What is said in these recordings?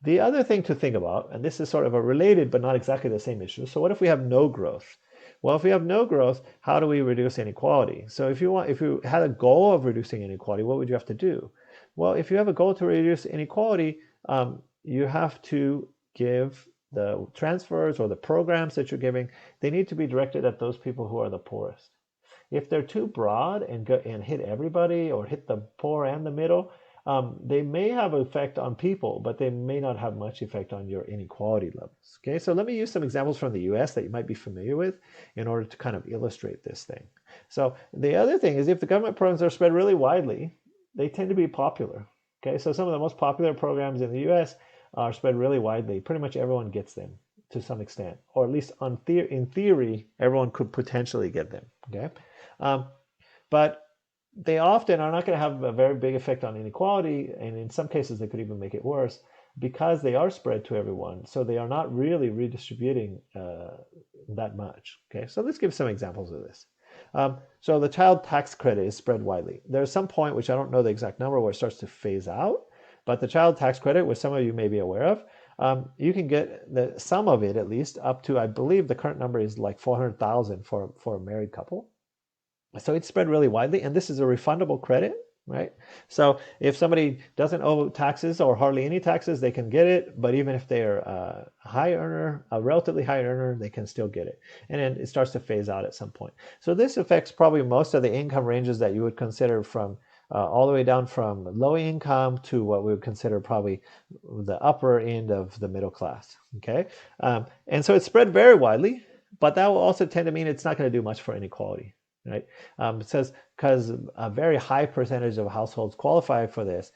The other thing to think about, and this is sort of a related but not exactly the same issue. So what if we have no growth? Well, if we have no growth, how do we reduce inequality? So if you had a goal of reducing inequality, what would you have to do? Well, if you have a goal to reduce inequality, you have to give the transfers or the programs that you're giving, they need to be directed at those people who are the poorest. If they're too broad and hit everybody or hit the poor and the middle, they may have an effect on people, but they may not have much effect on your inequality levels. Okay, so let me use some examples from the US that you might be familiar with in order to kind of illustrate this thing. So the other thing is if the government programs are spread really widely, they tend to be popular. Okay, so some of the most popular programs in the US are spread really widely. Pretty much everyone gets them to some extent, or at least in theory, everyone could potentially get them. Okay, but they often are not going to have a very big effect on inequality, and in some cases they could even make it worse because they are spread to everyone. So they are not really redistributing that much. Okay, so let's give some examples of this. So the child tax credit is spread widely. There's some point, which I don't know the exact number, where it starts to phase out. But the child tax credit, which some of you may be aware of, you can get some of it at least up to, I believe the current number is like 400,000 for a married couple. So it's spread really widely, and this is a refundable credit, right? So if somebody doesn't owe taxes or hardly any taxes, they can get it. But even if they're a high earner, a relatively high earner, they can still get it. And then it starts to phase out at some point. So this affects probably most of the income ranges that you would consider from all the way down from low income to what we would consider probably the upper end of the middle class. Okay, and so it's spread very widely, but that will also tend to mean it's not going to do much for inequality. Right? It says because a very high percentage of households qualify for this,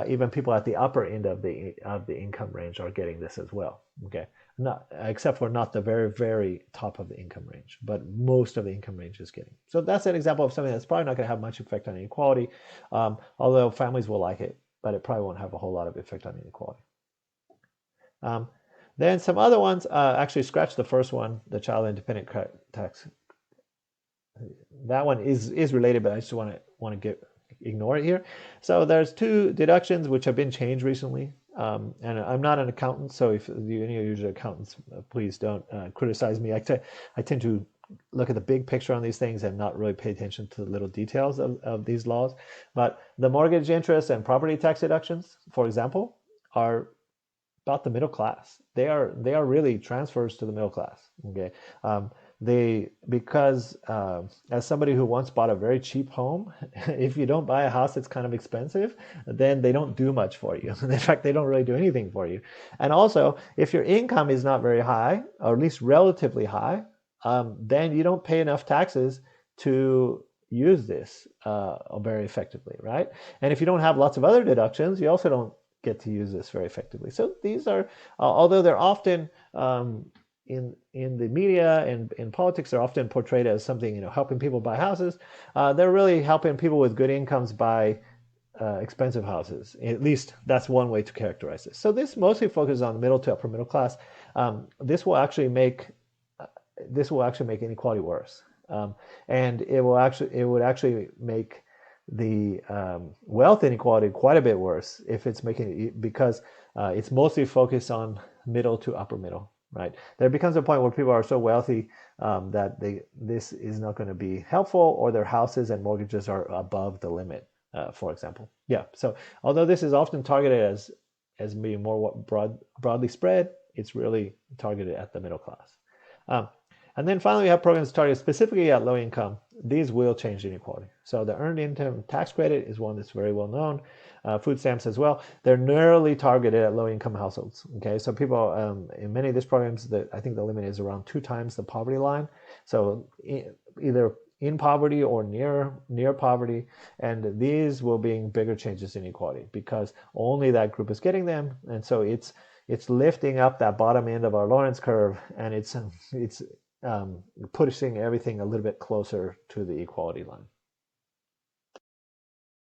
even people at the upper end of the income range are getting this as well. Okay, not except for not the very, very top of the income range, but most of the income range is getting. So that's an example of something that's probably not going to have much effect on inequality, although families will like it, but it probably won't have a whole lot of effect on inequality. Then some other ones, actually scratch the first one, the child independent tax. That one is related, but I just want to ignore it here. So there's two deductions which have been changed recently, and I'm not an accountant, so if any of you are accountants, please don't criticize me. I tend to look at the big picture on these things and not really pay attention to the little details of these laws. But the mortgage interest and property tax deductions, for example, are about the middle class. They are really transfers to the middle class. Okay. Because as somebody who once bought a very cheap home, if you don't buy a house that's kind of expensive, then they don't do much for you. In fact, they don't really do anything for you. And also, if your income is not very high, or at least relatively high, then you don't pay enough taxes to use this very effectively, right? And if you don't have lots of other deductions, you also don't get to use this very effectively. So these are, although they're often in the media and in politics, they're often portrayed as something, helping people buy houses. They're really helping people with good incomes buy expensive houses. At least that's one way to characterize this. So this mostly focuses on the middle to upper middle class. This would actually make inequality worse, and it would actually make the wealth inequality quite a bit worse if it's because it's mostly focused on middle to upper middle. Right, there becomes a point where people are so wealthy that this is not going to be helpful, or their houses and mortgages are above the limit, for example. Yeah. So although this is often targeted as being more broadly spread, it's really targeted at the middle class. And then finally, we have programs targeted specifically at low income. These will change inequality. So the earned income tax credit is one that's very well known. Food stamps as well. They're narrowly targeted at low income households. Okay, so people in many of these programs, I think the limit is around 2 times the poverty line. So either in poverty or near poverty, and these will bring bigger changes in inequality because only that group is getting them, and so it's lifting up that bottom end of our Lorentz curve, and it's pushing everything a little bit closer to the equality line.